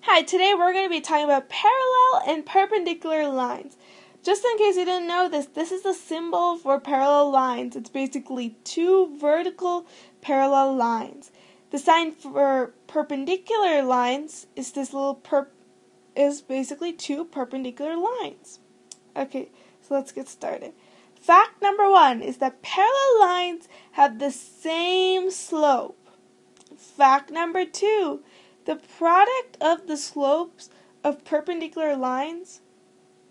Hi, today we're going to be talking about parallel and perpendicular lines. Just in case you didn't know this is the symbol for parallel lines. It's basically two vertical parallel lines. The sign for perpendicular lines is this little is basically two perpendicular lines. Okay, so let's get started. Fact number 1 is that parallel lines have the same slope. Fact number 2, the product of the slopes of perpendicular lines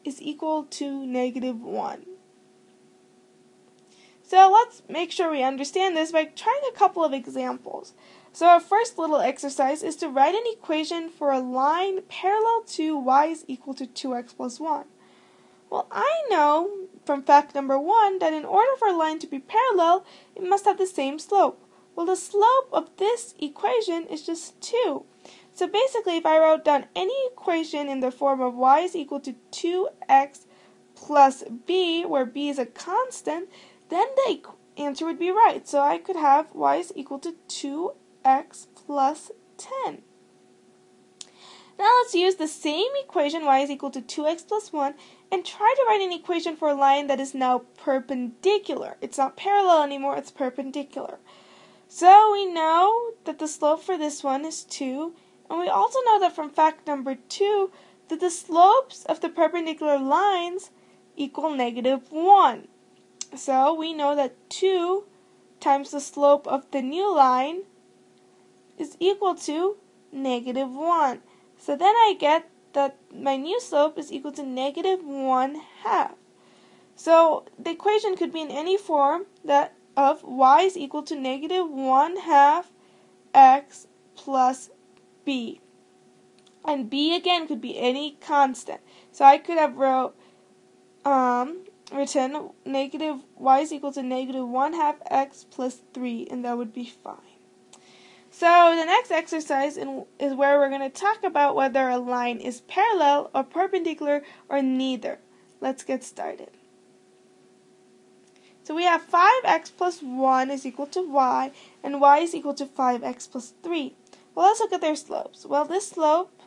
is equal to -1. So let's make sure we understand this by trying a couple of examples. So our first little exercise is to write an equation for a line parallel to y is equal to 2x plus 1. Well, I know from fact number 1 that in order for a line to be parallel, it must have the same slope. Well, the slope of this equation is just 2. So basically, if I wrote down any equation in the form of y is equal to 2x plus b, where b is a constant, then the answer would be right. So I could have y is equal to 2x plus 10. Now let's use the same equation, y is equal to 2x plus 1, and try to write an equation for a line that is now perpendicular. It's not parallel anymore, it's perpendicular. So we know that the slope for this one is 2, and we also know that from fact number 2 that the slopes of the perpendicular lines equal -1. So we know that 2 times the slope of the new line is equal to -1. So then I get that my new slope is equal to -1/2. So the equation could be in any form that of y is equal to -1/2 x plus b. And b again could be any constant. So I could have written y is equal to -1/2 x plus 3, and that would be fine. So the next exercise is where we're going to talk about whether a line is parallel or perpendicular or neither. Let's get started. So we have 5x plus 1 is equal to y, and y is equal to 5x plus 3. Well, let's look at their slopes. Well, this slope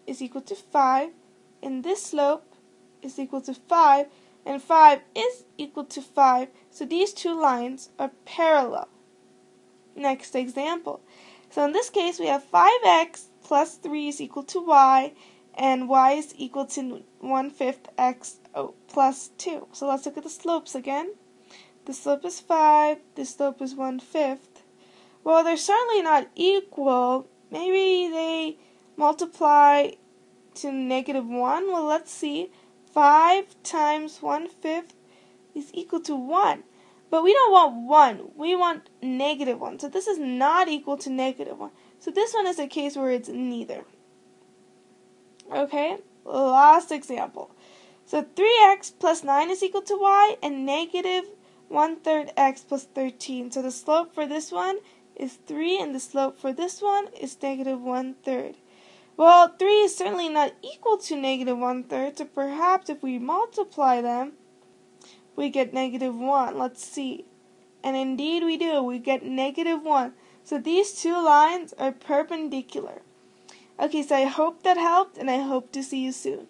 is equal to 5, and this slope is equal to 5, and 5 is equal to 5. So these two lines are parallel. Next example. So in this case, we have 5x plus 3 is equal to y, and y is equal to 1/5 x plus 2. So let's look at the slopes again. The slope is 5, the slope is 1/5. Well, they're certainly not equal. Maybe they multiply to -1. Well, let's see. 5 times 1/5 is equal to 1. But we don't want 1. We want -1. So this is not equal to -1. So this one is a case where it's neither. Okay, last example. So 3x plus 9 is equal to y, and -1/3 x plus 13. So the slope for this one is 3, and the slope for this one is -1/3. Well, 3 is certainly not equal to -1/3, so perhaps if we multiply them, we get -1. Let's see. And indeed we do. We get -1. So these two lines are perpendicular. Okay, so I hope that helped, and I hope to see you soon.